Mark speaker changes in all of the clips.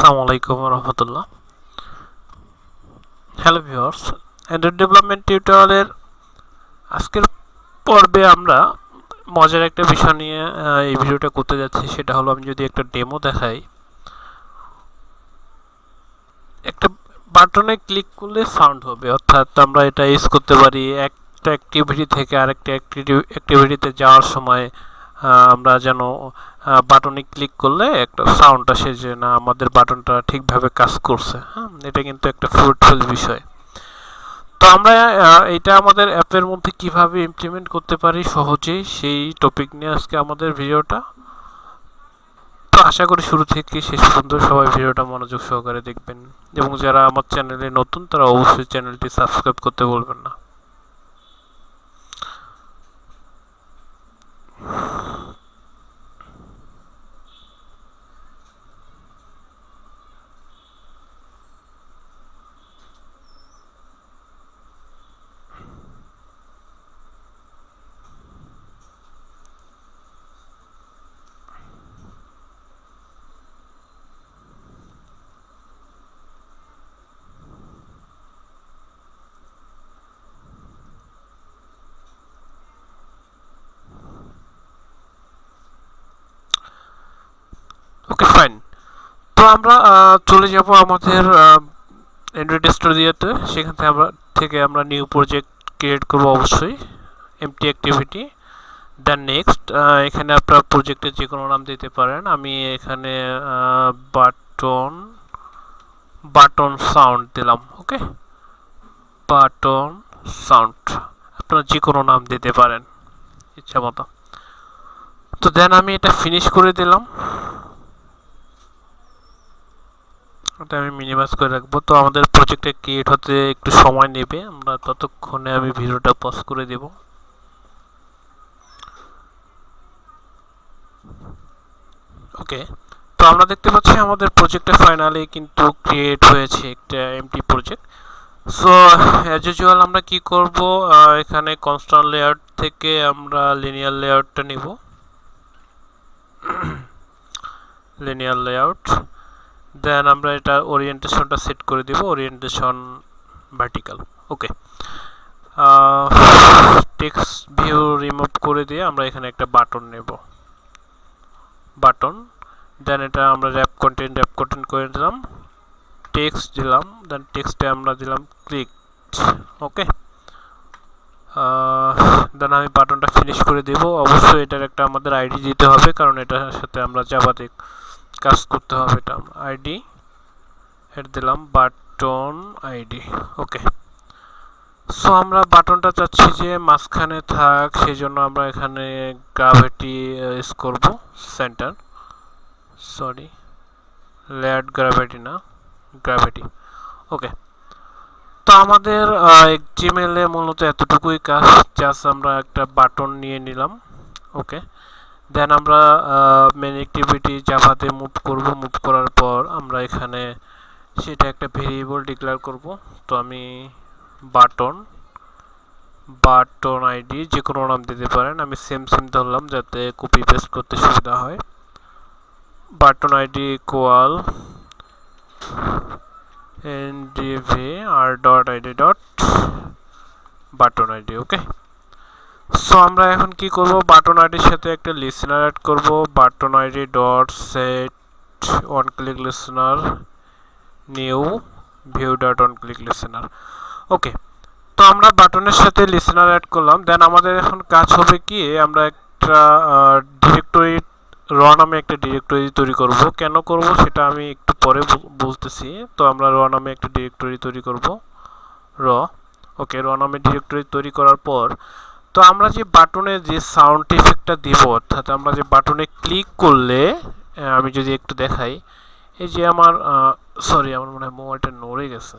Speaker 1: আসসালামু আলাইকুম রহমতুল্লাহ। Hello viewers, Android development টিউটোরিয়ালের আজকের পর্বে আমরা মজার একটা বিষয় নিয়ে এই ভিডিওটা করতে যাচ্ছি। সেটা হলো, আমি যদি একটা ডেমো দেখাই, একটা বাটনে ক্লিক করলে সাউন্ড হবে, অর্থাৎ আমরা এটা ইউজ করতে পারি একটা অ্যাক্টিভিটি থেকে আরেকটা অ্যাক্টিভিটিতে যাওয়ার সময় আমরা যেন বাটনে ক্লিক করলে একটা সাউন্ড আসে যে না, আমাদের বাটনটা ঠিকভাবে কাজ করছে। হ্যাঁ, এটা কিন্তু একটা ফ্রুটফুল বিষয়। তো আমরা এটা আমাদের অ্যাপের মধ্যে কিভাবে ইমপ্লিমেন্ট করতে পারি সহজেই, সেই টপিক নিয়ে আজকে আমাদের ভিডিওটা। তো আশা করি শুরু থেকে শেষ পর্যন্ত সবাই ভিডিওটা মনোযোগ সহকারে দেখবেন, এবং যারা আমার চ্যানেলে নতুন তারা অবশ্যই চ্যানেলটি সাবস্ক্রাইব করতে বলবেন না। ওকে, ফাইন। তো আমরা চলে যাব আমাদের অ্যান্ড্রয়েড স্টুডিওতে। সেখান থেকে আমরা নিউ প্রজেক্ট ক্রিয়েট করব, অবশ্যই এমটি অ্যাক্টিভিটি। দেন নেক্সট, এখানে আপনার প্রজেক্টের যে কোনো নাম দিতে পারেন। আমি এখানে বাটন বাটন সাউন্ড দিলাম। ওকে, বাটন সাউন্ড, আপনারা যে কোনো নাম দিতে পারেন ইচ্ছা মতো। তো দেন আমি এটা ফিনিশ করে দিলাম। এটা আমি মিনিমাইজ করে রাখবো। তো আমাদের প্রজেক্টে ক্রিয়েট হতে একটু সময় নেবে, আমরা ততক্ষণে আমি ভিডিওটা পজ করে দেব। ওকে, তো আমরা দেখতে পাচ্ছি আমাদের প্রজেক্টে ফাইনালি কিন্তু ক্রিয়েট হয়েছে একটা empty project. So as usual আমরা কি করব, এখানে কনস্ট্যান্ট লেআউট থেকে আমরা লিনিয়ার লেআউটটা নিব। লিনিয়ার লেআউট, দেন আমরা এটা ওরিয়েন্টেশনটা সেট করে দিব, ওরিয়েন্টেশন ভার্টিক্যাল। ওকে, টেক্সট ভিউ রিমুভ করে দিয়ে আমরা এখানে একটা বাটন নেব, বাটন। দেন এটা আমরা র্যাপ কন্টেন্ট করে দিলাম, টেক্সট দিলাম, দেন টেক্সটে আমরা দিলাম ক্লিক। ওকে, দেন আমি বাটনটা ফিনিশ করে দেব। অবশ্যই এটার একটা আমাদের আইডি দিতে হবে, কারণ এটার সাথে আমরা জাভাতে কাজ করতে হবে। এটা আইডি হেড দিলাম, বাটন আইডি। ওকে, সো আমরা বাটনটা চাচ্ছি যে মাঝখানে থাক, সেই জন্য আমরা এখানে গ্রাভিটি ইউজ করব, সেন্টার, সরি লেয়ার্ড গ্রাভিটি না, গ্রাভিটি। ওকে, তো আমাদের জিমেলে মূলত এতটুকুই কাজ, জাস্ট আমরা একটা বাটন নিয়ে নিলাম। ওকে, দেন আমরা মেন অ্যাক্টিভিটি জাভাতে মুভ করব। মুভ করার পর আমরা এখানে সেটা একটা ভেরিয়েবল ডিক্লেয়ার করব। তো আমি বাটন বাটন আইডি যে কোনো নাম দিতে পারেন, আমি সেম ধরলাম যাতে কপি পেস্ট করতে সুবিধা হয়। বাটন আইডি ইকুয়াল ndvar.id.বাটন আইডি। ওকে, সো আমরা এখন কি করব, বাটন আইডির সাথে একটা লিসেনার অ্যাড করব, button ID dot set on click listener new view dot on click listener. Okay, তো আমরা বাটনের সাথে লিসেনার অ্যাড করলাম। দেন আমাদের এখন কাজ হবে কি, আমরা একটা ডিরেক্টরি র নামে একটা ডিরেক্টরি তৈরি করব। কেন করব সেটা আমি একটু পরে বলতেছি। তো আমরা র নামে একটা ডিরেক্টরি তৈরি করব, র। ওকে, র নামে ডিরেক্টরি তৈরি করার পর, তো আমরা যে বাটনে যে সাউন্ড ইফেক্টটা দিব, অর্থাৎ আমরা যে বাটনে ক্লিক করলে, আমি যদি একটু দেখাই, এই যে আমার সরি, আমার মনে হয় মোবাইলটা নড়ে গেছে।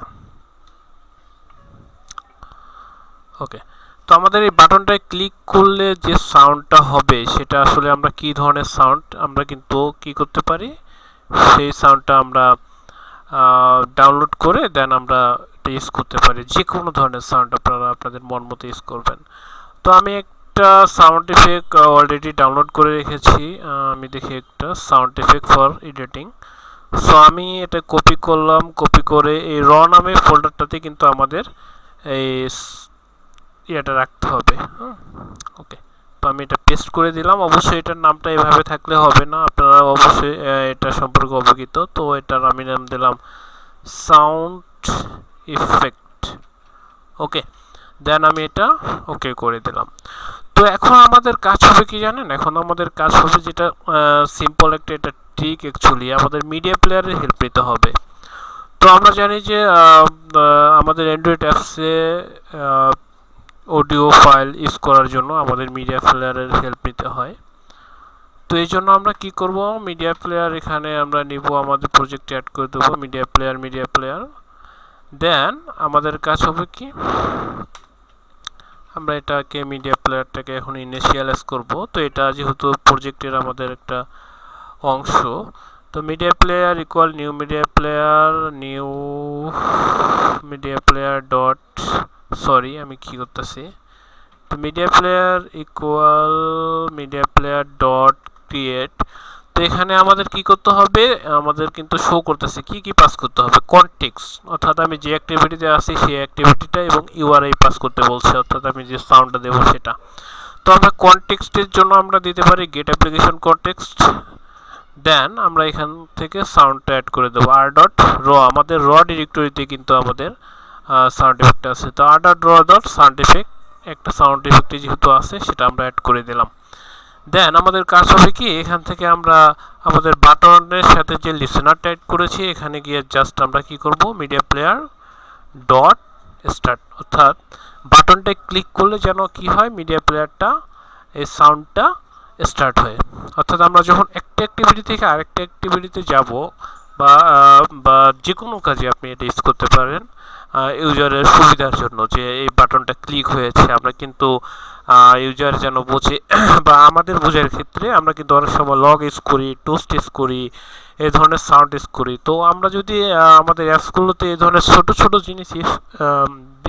Speaker 1: ওকে, তো আমাদের এই বাটনটায় ক্লিক করলে যে সাউন্ডটা হবে, সেটা আসলে আমরা কি ধরনের সাউন্ড আমরা কিন্তু কি করতে পারি, সেই সাউন্ডটা আমরা ডাউনলোড করে দেন আমরা এটা ইউজ করতে পারি। যে কোনো ধরনের সাউন্ড আপনারা আপনাদের মন মতো ইউজ করবেন। তো আমি একটা সাউন্ড ইফেক্ট অলরেডি ডাউনলোড করে রেখেছি। আমি দেখি একটা sound effect for editing. So আমি এটা কপি করলাম, কপি করে এই র নামে ফোল্ডারটাতে কিন্তু আমাদের এই ইয়েটা রাখতে হবে। ওকে, তো আমি এটা পেস্ট করে দিলাম। অবশ্যই এটার নামটা এভাবে থাকলে হবে না, আপনারা অবশ্যই এটা সম্পর্কে অবগত। তো এটার আমি নাম দিলাম সাউন্ড ইফেক্ট। ওকে, দেন আমি এটা ওকে করে দিলাম। তো এখন আমাদের কাজ হবে কি জানেন, এখন আমাদের কাজ হবে যেটা সিম্পল একটা এটা ট্রিক, অ্যাকচুয়ালি আমাদের মিডিয়া প্লেয়ারের হেল্প নিতে হবে। তো আমরা জানি যে আমাদের অ্যান্ড্রয়েড অ্যাপসে অডিও ফাইল ইউজ করার জন্য আমাদের মিডিয়া প্লেয়ারের হেল্প নিতে হয়। তো এই জন্য আমরা কি করব, মিডিয়া প্লেয়ার এখানে আমরা নিব, আমাদের প্রজেক্টে অ্যাড করে দেবো মিডিয়া প্লেয়ার। দেন আমাদের কাজ হবে কি, আমরা এটাকে মিডিয়া প্লেয়ারটাকে এখন ইনিশিয়ালাইজ করব। তো এটা যেহেতু প্রজেক্টের আমাদের একটা অংশ, তো media player equal new media player dot, sorry আমি কি করতেছি, তো media player equal media player dot create. তো এখানে আমাদের কি করতে হবে, আমাদের কিন্তু শো করতেছে কি কি পাস করতে হবে, কনটেক্সট, অর্থাৎ আমি যে অ্যাক্টিভিটিতে আছি সেই অ্যাক্টিভিটিটা, এবং ইউআরআই পাস করতে বলছে, অর্থাৎ আমি যে সাউন্ডটা দেবো সেটা। তো আমরা কনটেক্সটের জন্য আমরা দিতে পারি গেট অ্যাপ্লিকেশন কনটেক্সট। দেন আমরা এখান থেকে সাউন্ডটা অ্যাড করে দেবো আর ডট র, আমাদের র ডিরেক্টরিতে কিন্তু আমাদের সাউন্ড ইফেক্ট আছে। তো আর ডট র ডট সাউন্ড ইফেক্ট, একটা সাউন্ড ইফেক্টে যেহেতু আছে সেটা আমরা অ্যাড করে দিলাম। দেন আমাদের কাজ হবে কি, এখান থেকে আমরা আমাদের বাটনের সাথে যে লিসেনারটা অ্যাড করেছি এখানে গিয়ে জাস্ট আমরা কি করব, মিডিয়া প্লেয়ার ডট স্টার্ট, অর্থাৎ বাটনটায় ক্লিক করলে যেন কি হয়, মিডিয়া প্লেয়ারটা এই সাউন্ডটা স্টার্ট হয়। অর্থাৎ আমরা যখন একটা অ্যাক্টিভিটি থেকে আরেকটা অ্যাক্টিভিটিতে যাব, বা যে কোনো কাজে আপনি এটা ইউজ করতে পারেন ইউজারের সুবিধার জন্য, যে এই বাটনটা ক্লিক হয়েছে, আমরা কিন্তু ইউজার যেন বোঝে বা আমাদের বোঝার ক্ষেত্রে আমরা কিন্তু অনেক সময় লগ ইউজ করি, টোস্ট ইউজ করি, এই ধরনের সাউন্ড ইউজ করি। তো আমরা যদি আমাদের অ্যাপসগুলোতে এই ধরনের ছোট ছোট জিনিস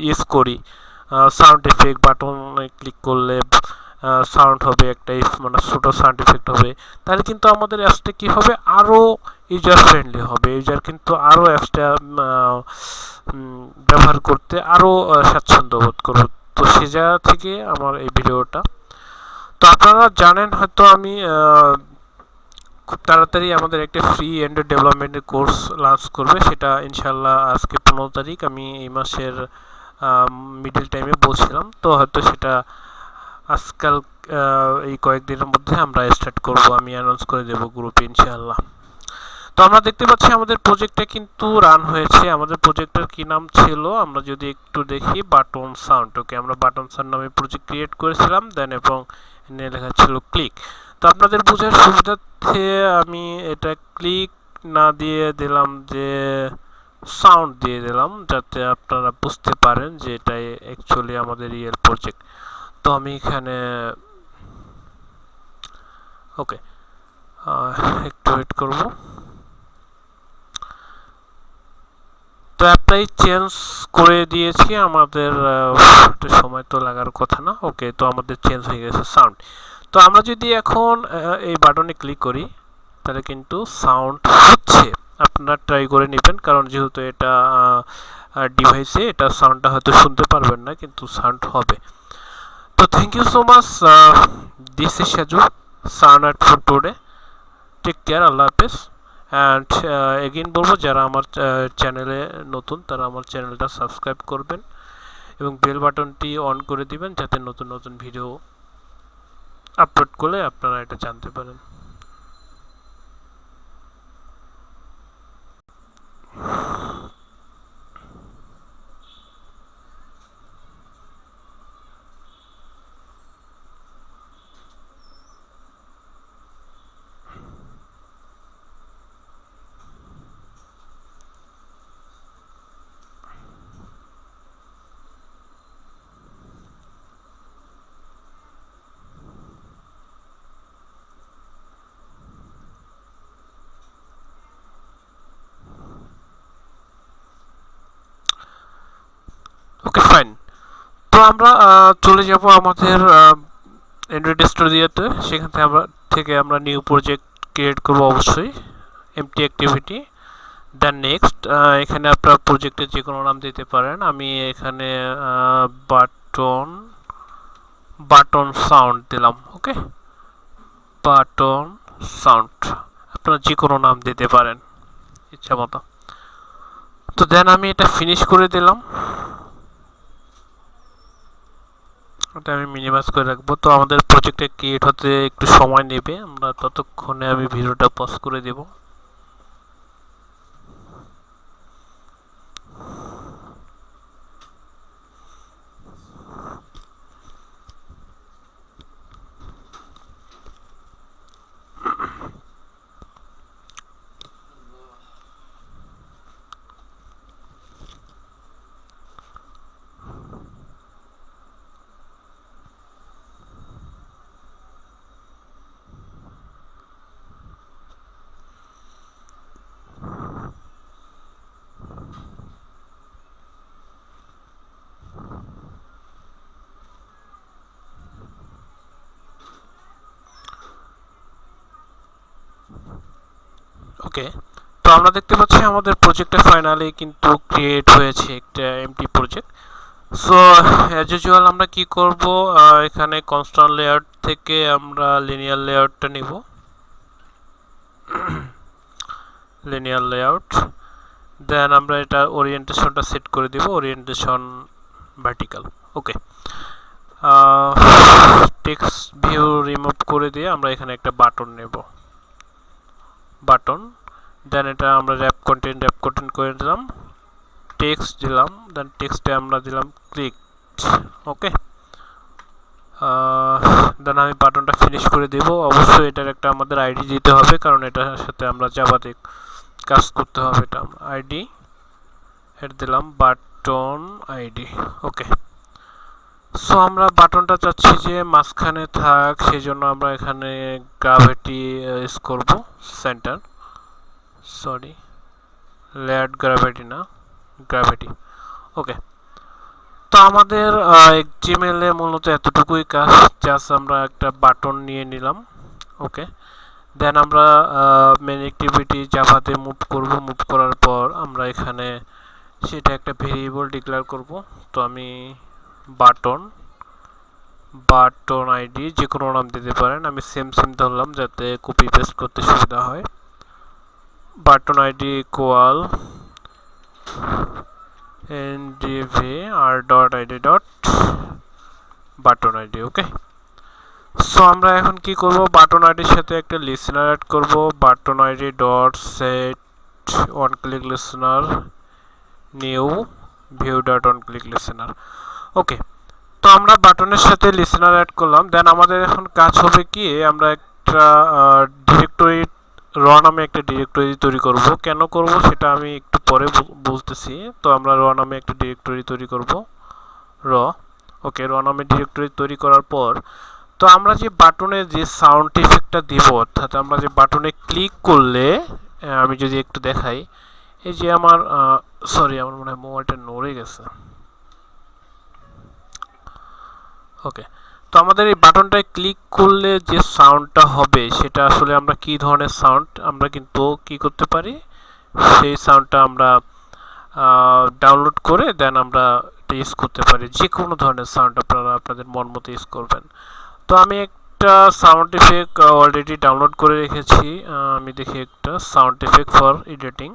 Speaker 1: ইউজ করি, সাউন্ড ইফেক্ট, বাটনে ক্লিক করলে সাউন্ড হবে একটা, মানে ছোটো সাউন্ড ইফেক্ট হবে, তাহলে কিন্তু আমাদের অ্যাপসটা কী হবে, আরও ইউজার ফ্রেন্ডলি হবে, ইউজার কিন্তু আরও অ্যাপসটা ব্যবহার করতে আরও স্বাচ্ছন্দ্য বোধ করবে। তো সে জায়গা থেকে আমার এই ভিডিওটা। তো আপনারা জানেন হয়তো আমি খুব তাড়াতাড়ি আমাদের একটা ফ্রি অ্যান্ড্রয়েড ডেভেলপমেন্টের কোর্স লঞ্চ করবে, সেটা ইনশাল্লাহ আজকে 15 তারিখ, আমি এই মাসের মিডল টাইমে বলছিলাম। তো হয়তো সেটা আজকাল এই কয়েকদিনের মধ্যে আমরা স্টার্ট করব, আমি অ্যানাউন্স করে দেব গ্রুপে ইনশাআল্লাহ। তো আমরা দেখতে পাচ্ছি আমাদের প্রজেক্টটা কিন্তু রান হয়েছে। আমাদের প্রজেক্টের কি নাম ছিল, আমরা যদি একটু দেখি, বাটন সাউন্ড। ওকে, আমরা বাটন সাউন্ড নামে প্রজেক্ট ক্রিয়েট করেছিলাম, দেন এবং এনে লেখা ছিল ক্লিক। তো আপনাদের বোঝার সুবিধার্থে আমি এটা ক্লিক না দিয়ে দিলাম, যে সাউন্ড দিয়ে দিলাম, যাতে আপনারা বুঝতে পারেন যে এটাই অ্যাকচুয়ালি আমাদের রিয়েল প্রজেক্ট। তো আমি এখানে ওকে একটু ওয়েট করব। তো অ্যাপটাই চেঞ্জ করে দিয়েছি, আমাদের একটু সময় তো লাগার কথা না। ওকে, তো আমাদের চেঞ্জ হয়ে গেছে সাউন্ড। তো আমরা যদি এখন এই বাটনে ক্লিক করি তাহলে কিন্তু সাউন্ড হচ্ছে, আপনারা ট্রাই করে নেবেন, কারণ যেহেতু এটা ডিভাইসে এটা সাউন্ডটা হয়তো শুনতে পারবেন না, কিন্তু সাউন্ড হবে। তো thank you so much, this is Saju, sound art for today. Take care, আল্লাহ হাফেজ। অ্যান্ড এগেইন বলবো, যারা আমার চ্যানেলে নতুন তারা আমার চ্যানেলটা সাবস্ক্রাইব করবেন এবং বেল বাটনটি অন করে দিবেন, যাতে নতুন নতুন ভিডিও আপলোড করলে আপনারা এটা জানতে পারেন। Okay fine. তো আমরা চলে যাব আমাদের অ্যান্ড্রয়েড স্টুডিওতে, সেখান থেকে আমরা নিউ প্রজেক্ট ক্রিয়েট করব, অবশ্যই এমটি অ্যাক্টিভিটি। দেন নেক্সট এখানে আপনার প্রজেক্টের যে কোনো নাম দিতে পারেন। আমি এখানে বাটন বাটন সাউন্ড দিলাম। ওকে, বাটন সাউন্ড, আপনারা যে কোনো নাম দিতে পারেন ইচ্ছা মতো। তো দেন আমি এটা ফিনিশ করে দিলাম। এটা আমি মিনিমাইজ করে রাখবো। তো আমাদের প্রজেক্টে ক্রিয়েট হতে একটু সময় নেবে, আমরা ততক্ষণে আমি ভিডিওটা পজ করে দেব। ওকে, তো আমরা দেখতে পাচ্ছি আমাদের প্রজেক্টটা ফাইনালি কিন্তু ক্রিয়েট হয়েছে একটা empty project. So as usual আমরা কি করব, এখানে কনস্ট্যান্ট লেআউট থেকে আমরা লিনিয়ার লেআউটটা নিব, লিনিয়ার লেআউট। দেন আমরা এটা ওরিয়েন্টেশনটা সেট করে দিব, ওরিয়েন্টেশন ভার্টিক্যাল। ওকে, টেক্সট ভিউ রিমুভ করে দিয়ে আমরা এখানে একটা বাটন নেব, বাটন। দেন এটা আমরা র্যাপ কন্টেন্ট করে দিলাম, টেক্সট দিলাম। দেন টেক্সটে আমরা দিলাম ক্লিক। ওকে, দেন আমি বাটনটা ফিনিশ করে দেব। অবশ্যই এটার একটা আমাদের আইডি দিতে হবে, কারণ এটার সাথে আমরা জাভাতে কাজ করতে হবে। এটা আইডি হেড দিলাম, বাটন আইডি। ওকে, সো আমরা বাটনটা চাচ্ছি যে মাঝখানে থাক, সেই জন্য আমরা এখানে গ্রাভিটি ইউজ করব, সেন্টার, সরি লেয়ার্ড গ্রাভিটি না, গ্রাভিটি। ওকে, তো আমাদের জিমেলে মূলত এতটুকুই কাজ, জাস্ট আমরা একটা বাটন নিয়ে নিলাম। ওকে, দেন আমরা মেন অ্যাক্টিভিটি জাভাতে মুভ করব। মুভ করার পর আমরা এখানে সেটা একটা ভেরিয়েবল ডিক্লেয়ার করব। তো আমি বাটন বাটন আইডি যে কোনো নাম দিতে পারেন, আমি সেম ধরলাম যাতে কপি পেস্ট করতে সুবিধা হয়। Button ID equal ndvar.id.button id। Okay, so আমরা এখন কি করব, বাটন আইডির সাথে একটা লিসেনার অ্যাড করব, button ID dot set on click listener new view dot on click listener. Okay, তো আমরা বাটনের সাথে লিসেনার অ্যাড করলাম। দেন আমাদের এখন কাজ হবে কি, আমরা একটা ডিরেক্টরি র নামে একটা ডিরেক্টরি তৈরি করব। কেন করব সেটা আমি একটু পরে বলতেছি। তো আমরা র নামে একটা ডিরেক্টরি তৈরি করব, র। ওকে, র নামে ডিরেক্টরি তৈরি করার পর তো আমরা যে বাটনে যে সাউন্ড ইফেক্টটা দিব, অর্থাৎ আমরা যে বাটনে ক্লিক করলে, আমি যদি একটু দেখাই, এই যে আমার সরি আমার মনে হয় মোবাইলটা নড়ে গেছে। ওকে, তো আমাদের এই বাটনটায় ক্লিক করলে যে সাউন্ডটা হবে সেটা আসলে আমরা কি ধরনের সাউন্ড আমরা কিন্তু কি করতে পারি, সেই সাউন্ডটা আমরা ডাউনলোড করে দেন আমরা এটা ইউজ করতে পারি। যে কোনো ধরনের সাউন্ড আপনারা আপনাদের মন মতো ইউজ করবেন। তো আমি একটা সাউন্ড ইফেক্ট অলরেডি ডাউনলোড করে রেখেছি, আমি দেখি একটা sound effect for editing.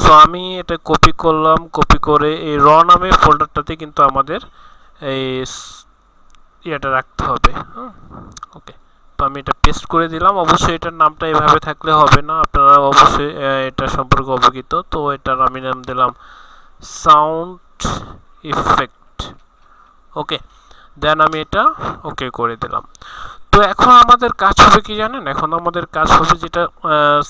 Speaker 1: So আমি এটা কপি করলাম, কপি করে এই র নামে ফোল্ডারটাতে কিন্তু আমাদের এই এটা রাখতে হবে। ওকে, তো আমি এটা পেস্ট করে দিলাম। অবশ্যই এটার নামটা এভাবে থাকলে হবে না, আপনারা অবশ্যই এটা সম্পর্কে অবগত। তো এটার আমি নাম দিলাম সাউন্ড ইফেক্ট। ওকে, দেন আমি এটা ওকে করে দিলাম। তো এখন আমাদের কাজ হবে কি জানেন, এখন আমাদের কাজ হবে যেটা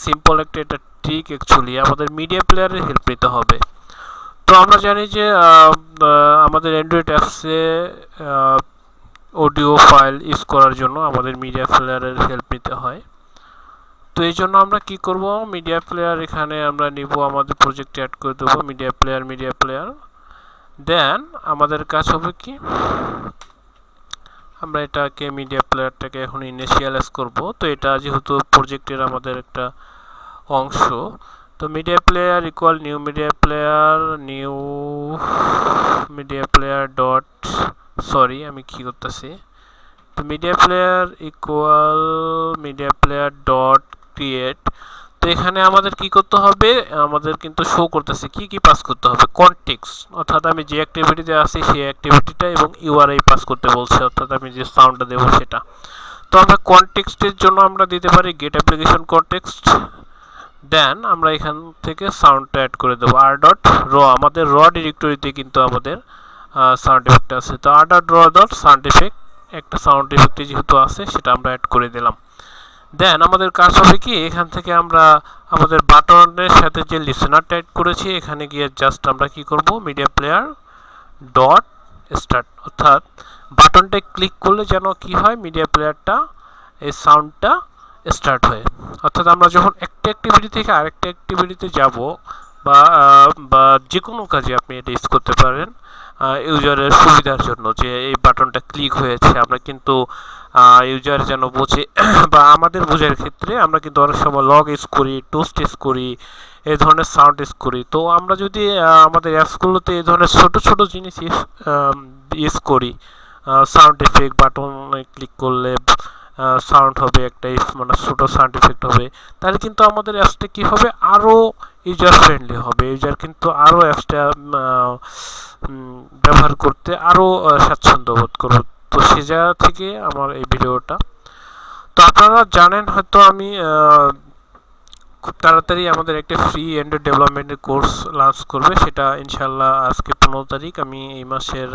Speaker 1: সিম্পল একটা এটা ট্রিক, অ্যাকচুয়ালি আমাদের মিডিয়া প্লেয়ারের হেল্প নিতে হবে। তো আমরা জানি যে আমাদের অ্যান্ড্রয়েড অ্যাপসে অডিও ফাইল ইউজ করার জন্য আমাদের মিডিয়া প্লেয়ারের হেল্প নিতে হয়। তো এই জন্য আমরা কি করব, মিডিয়া প্লেয়ার এখানে আমরা নিব, আমাদের প্রজেক্টে অ্যাড করে দেবো মিডিয়া প্লেয়ার। দেন আমাদের কাজ হবে কি, আমরা এটাকে মিডিয়া প্লেয়ারটাকে এখন ইনিশিয়ালাইজ করব। তো এটা যেহেতু প্রজেক্টের আমাদের একটা অংশ, তো media player equal new media player dot, sorry আমি কি করতেছি, তো media player equal media player dot create. তো এখানে আমাদের কি করতে হবে, আমাদের কিন্তু শো করতেছে কি কি পাস করতে হবে, কনটেক্সট, অর্থাৎ আমি যে অ্যাক্টিভিটিতে আছি সেই অ্যাক্টিভিটিটা, এবং ইউআরআই পাস করতে বলছে, অর্থাৎ আমি যে সাউন্ডটা দেবো সেটা। তো আমরা কনটেক্সটের জন্য আমরা দিতে পারি গেট অ্যাপ্লিকেশন কনটেক্সট, দেন আমরা এখান থেকে সাউন্ডটা অ্যাড করে দেবো আর ডট র, আমাদের র ডিরেক্টরিতে কিন্তু আমাদের সাউন্ড ইফেক্ট আছে। তো আর ডট র ডট সাউন্ড ইফেক্ট, একটা সাউন্ড ইফেক্টে যেহেতু আছে সেটা আমরা অ্যাড করে দিলাম। দেন আমাদের কাজ হবে কি, এখান থেকে আমরা আমাদের বাটনের সাথে যে লিসেনারটা অ্যাড করেছি এখানে গিয়ে জাস্ট আমরা কি করব, মিডিয়া প্লেয়ার ডট স্টার্ট, অর্থাৎ বাটনটা ক্লিক করলে যেন কি হয়, মিডিয়া প্লেয়ারটা এই সাউন্ডটা স্টার্ট হয়। অর্থাৎ আমরা যখন একটা অ্যাক্টিভিটি থেকে আরেকটা অ্যাক্টিভিটিতে যাব বা বা যে কোনো কাজে আপনি এটা ইউজ করতে পারেন ইউজারের সুবিধার জন্য, যে এই বাটনটা ক্লিক হয়েছে, আমরা কিন্তু ইউজার যেন বোঝে বা আমাদের বোঝার ক্ষেত্রে আমরা কিন্তু অনেক সময় লগ ইউজ করি, টোস্ট ইউজ করি, এই ধরনের সাউন্ড ইউজ করি। তো আমরা যদি আমাদের অ্যাপসগুলোতে এই ধরনের ছোট ছোট জিনিস ইউজ করি, সাউন্ড এফেক্ট, বাটনে ক্লিক করলে সাউন্ড হবে একটা, মানে ছোটো সাউন্ড ইফেক্ট হবে, তাহলে কিন্তু আমাদের অ্যাপসটা কী হবে, আরও ইউজার ফ্রেন্ডলি হবে, ইউজার কিন্তু আরও অ্যাপসটা ব্যবহার করতে আরও স্বাচ্ছন্দ্য বোধ করবে। তো সে জায়গা থেকে আমার এই ভিডিওটা। তো আপনারা জানেন হয়তো আমি খুব তাড়াতাড়ি আমাদের একটা ফ্রি অ্যান্ড্রয়েড ডেভেলপমেন্টের কোর্স লঞ্চ করবে, সেটা ইনশাল্লাহ আজকে 15 তারিখ, আমি এই মাসের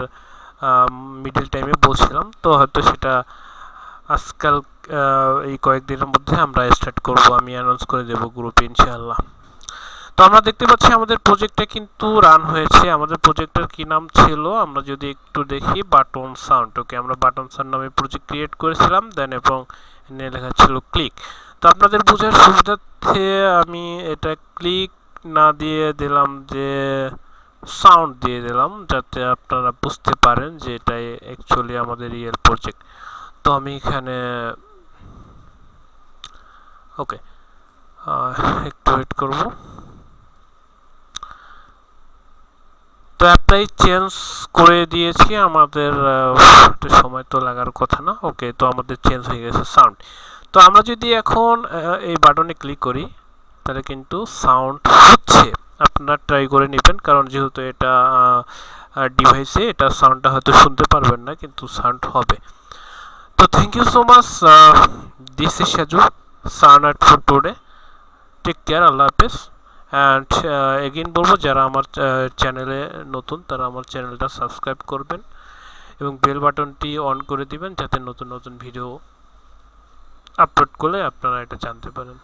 Speaker 1: মিডল টাইমে বলছিলাম। তো হয়তো সেটা আজকাল এই কয়েকদিনের মধ্যে আমরা স্টার্ট করব, আমি অ্যানাউন্স করে দেব গ্রুপে ইনশাআল্লাহ। তো আমরা দেখতে পাচ্ছি আমাদের প্রজেক্টটা কিন্তু রান হয়েছে। আমাদের প্রজেক্টের কি নাম ছিল আমরা যদি একটু দেখি, বাটন সাউন্ড। ওকে, আমরা বাটন সাউন্ড নামে প্রজেক্ট ক্রিয়েট করেছিলাম, দেন এবং এনে লেখা ছিল ক্লিক। তো আপনাদের বোঝার সুবিধার্থে আমি এটা ক্লিক না দিয়ে দিলাম, যে সাউন্ড দিয়ে দিলাম, যাতে আপনারা বুঝতে পারেন যে এটাই অ্যাকচুয়ালি আমাদের রিয়েল প্রজেক্ট। তো আমি এখানে ওকে একটু ওয়েট করব। তো অ্যাপ্লাই চেঞ্জ করে দিয়েছি, আমাদের সময় তো লাগার কথা না। ওকে, তো আমাদের চেঞ্জ হয়ে গেছে সাউন্ড। তো আমরা যদি এখন এই বাটনে ক্লিক করি তাহলে কিন্তু সাউন্ড হচ্ছে, আপনারা ট্রাই করে নেবেন, কারণ যেহেতু এটা ডিভাইসে এটা সাউন্ডটা হয়তো শুনতে পারবেন না, কিন্তু সাউন্ড হবে। তো thank you so much, this is Saju, sound art for today. Take care, আল্লাহ হাফেজ। অ্যান্ড এগেইন বলবো, যারা আমার চ্যানেলে নতুন তারা আমার চ্যানেলটা সাবস্ক্রাইব করবেন এবং বেল বাটনটি অন করে দিবেন, যাতে নতুন নতুন ভিডিও আপলোড করলে আপনারা এটা জানতে পারেন।